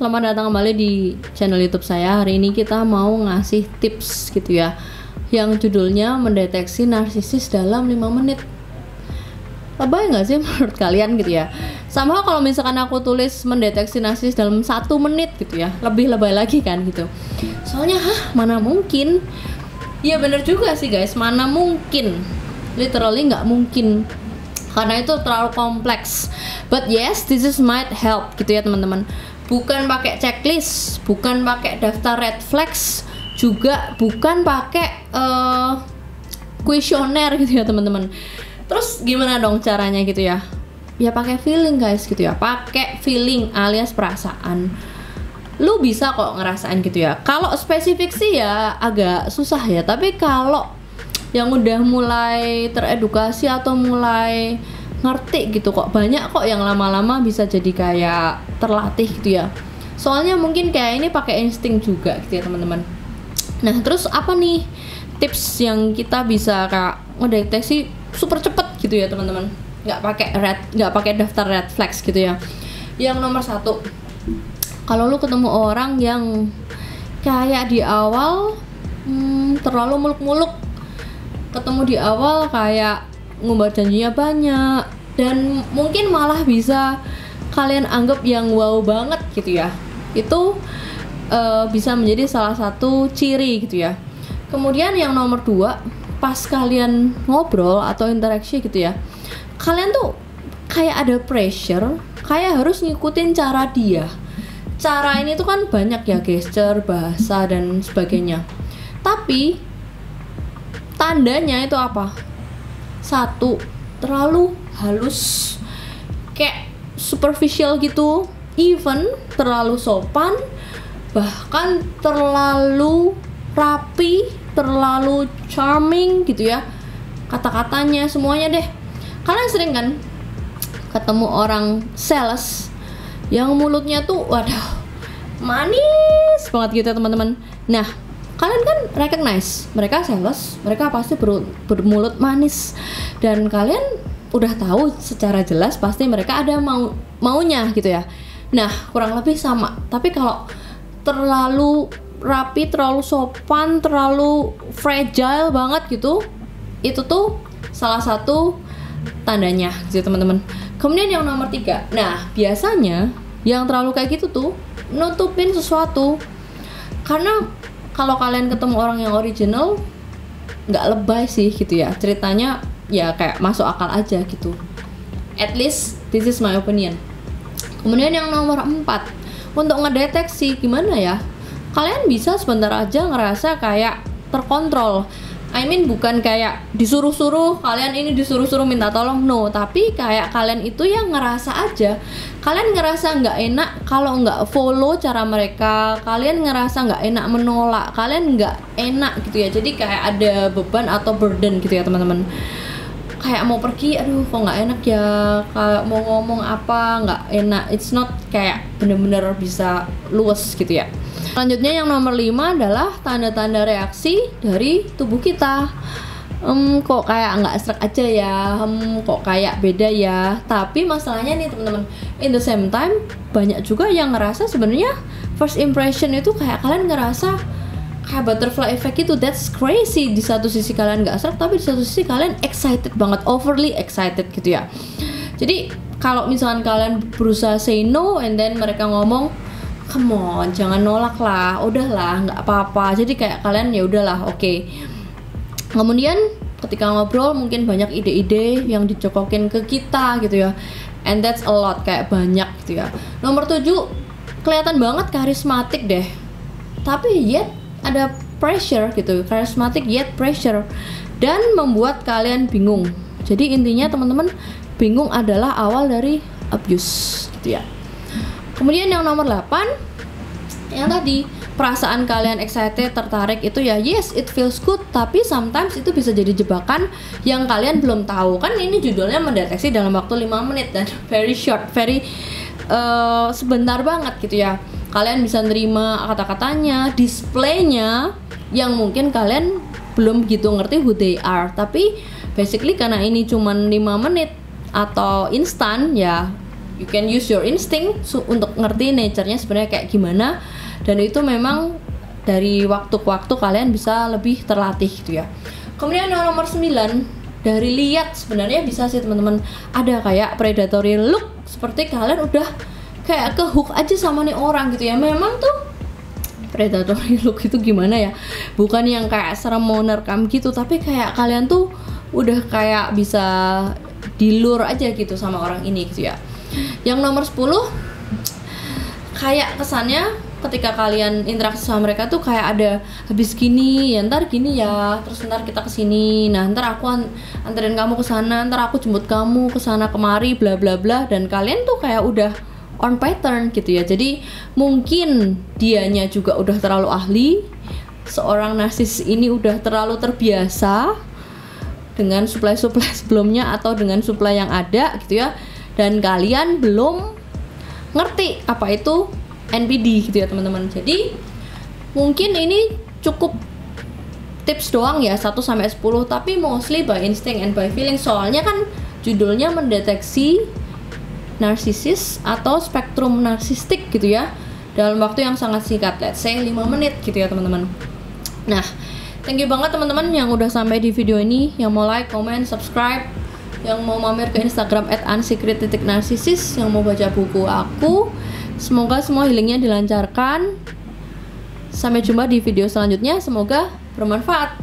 selamat datang kembali di channel YouTube saya. Hari ini kita mau ngasih tips gitu ya, yang judulnya mendeteksi narsisis dalam 5 menit. Lebay nggak sih menurut kalian gitu ya? Sama kalau misalkan aku tulis mendeteksi narsisis dalam 1 menit gitu ya, lebih lebay lagi kan gitu. Soalnya mana mungkin? Iya bener juga sih guys, mana mungkin? Literally nggak mungkin, karena itu terlalu kompleks. But yes, this is might help gitu ya teman-teman. Bukan pakai checklist, bukan pakai daftar red flags, juga bukan pakai kuesioner gitu ya teman-teman. Terus gimana dong caranya gitu ya? Ya pakai feeling guys gitu ya. Pakai feeling alias perasaan. Lu bisa kok ngerasain gitu ya. Kalau spesifik sih ya agak susah ya. Tapi kalau yang udah mulai teredukasi atau mulai ngerti gitu, kok banyak kok yang lama-lama bisa jadi kayak terlatih gitu ya. Soalnya mungkin kayak ini pakai insting juga gitu ya teman-teman. Nah terus apa nih tips yang kita bisa kayak ngedeteksi super cepet gitu ya teman-teman, nggak pakai daftar red flags gitu ya. Yang nomor 1, kalau lu ketemu orang yang kayak di awal terlalu muluk-muluk, ketemu di awal kayak ngumbar janjinya banyak, dan mungkin malah bisa kalian anggap yang wow banget gitu ya, itu bisa menjadi salah satu ciri gitu ya. Kemudian yang nomor 2, pas kalian ngobrol atau interaksi gitu ya, kalian tuh kayak ada pressure, kayak harus ngikutin cara dia. Cara ini tuh kan banyak ya, gesture, bahasa dan sebagainya. Tapi tandanya itu apa? 1, terlalu halus, kayak superficial gitu, even terlalu sopan, bahkan terlalu rapi, terlalu charming gitu ya, kata-katanya semuanya deh. Kalian sering kan ketemu orang sales yang mulutnya tuh waduh manis banget gitu ya teman-teman. Nah kalian kan recognize mereka sales, mereka pasti bermulut manis, dan kalian udah tahu secara jelas pasti mereka ada maunya gitu ya. Nah kurang lebih sama. Tapi kalau terlalu rapi, terlalu sopan, terlalu fragile banget gitu, itu tuh salah satu tandanya gitu teman-teman. Kemudian yang nomor 3, nah biasanya yang terlalu kayak gitu tuh nutupin sesuatu. Karena kalau kalian ketemu orang yang original, nggak lebay sih gitu ya ceritanya, ya kayak masuk akal aja gitu. At least this is my opinion. Kemudian yang nomor 4, untuk ngedeteksi gimana ya, kalian bisa sebentar aja ngerasa kayak terkontrol. I mean bukan kayak disuruh-suruh, kalian ini disuruh-suruh minta tolong, no. Tapi kayak kalian itu yang ngerasa aja, kalian ngerasa nggak enak kalau nggak follow cara mereka, kalian ngerasa nggak enak menolak, kalian nggak enak gitu ya. Jadi kayak ada beban atau burden gitu ya teman-teman. Kayak mau pergi, aduh kok nggak enak ya, kayak mau ngomong apa nggak enak, it's not kayak bener-bener bisa luwes gitu ya. Selanjutnya yang nomor 5 adalah tanda-tanda reaksi dari tubuh kita. Kok kayak nggak serak aja ya, kok kayak beda ya. Tapi masalahnya nih teman-teman, in the same time banyak juga yang ngerasa sebenarnya first impression itu kayak kalian ngerasa kayak butterfly effect itu. That's crazy. Di satu sisi kalian nggak serak, tapi di satu sisi kalian excited banget, overly excited gitu ya. Jadi kalau misalkan kalian berusaha say no and then mereka ngomong come on, jangan nolak lah, udahlah, nggak apa-apa. Jadi kayak kalian ya udahlah, oke. Kemudian ketika ngobrol mungkin banyak ide-ide yang dicokokin ke kita gitu ya, and that's a lot, kayak banyak gitu ya. Nomor 7, kelihatan banget karismatik deh, tapi yet ada pressure gitu, karismatik yet pressure, dan membuat kalian bingung. Jadi intinya teman-teman, bingung adalah awal dari abuse gitu ya. Kemudian yang nomor 8, yang tadi perasaan kalian excited, tertarik itu ya, yes it feels good, tapi sometimes itu bisa jadi jebakan yang kalian belum tahu. Kan ini judulnya mendeteksi dalam waktu 5 menit dan very short, very sebentar banget gitu ya. Kalian bisa nerima kata-katanya, displaynya yang mungkin kalian belum gitu ngerti who they are. Tapi basically karena ini cuma 5 menit atau instan ya, you can use your instinct untuk ngerti nature-nya sebenarnya kayak gimana, dan itu memang dari waktu ke waktu kalian bisa lebih terlatih gitu ya. Kemudian yang nomor 9, dari lihat sebenarnya bisa sih teman-teman, ada kayak predatory look, seperti kalian udah kayak ke hook aja sama nih orang gitu ya. Memang tuh predatory look itu gimana ya, bukan yang kayak serem mau nerekam gitu, tapi kayak kalian tuh udah kayak bisa dilur aja gitu sama orang ini gitu ya. Yang nomor 10, kayak kesannya ketika kalian interaksi sama mereka tuh kayak ada habis gini ya, ntar gini ya, terus ntar kita kesini, nah ntar aku anterin kamu ke sana, ntar aku jemput kamu ke sana kemari, bla bla bla, dan kalian tuh kayak udah on pattern gitu ya. Jadi mungkin dianya juga udah terlalu ahli, seorang narsis ini udah terlalu terbiasa dengan supply sebelumnya atau dengan supply yang ada gitu ya, dan kalian belum ngerti apa itu NPD gitu ya teman-teman. Jadi mungkin ini cukup tips doang ya, 1-10, tapi mostly by instinct and by feeling. Soalnya kan judulnya mendeteksi narsisis atau spektrum narsistik gitu ya, dalam waktu yang sangat singkat, let's say 5 menit gitu ya teman-teman. Nah, thank you banget teman-teman yang udah sampai di video ini, yang mau like, comment, subscribe, yang mau mampir ke Instagram @unsecret.narcissus, yang mau baca buku aku. Semoga semua healingnya dilancarkan. Sampai jumpa di video selanjutnya, semoga bermanfaat.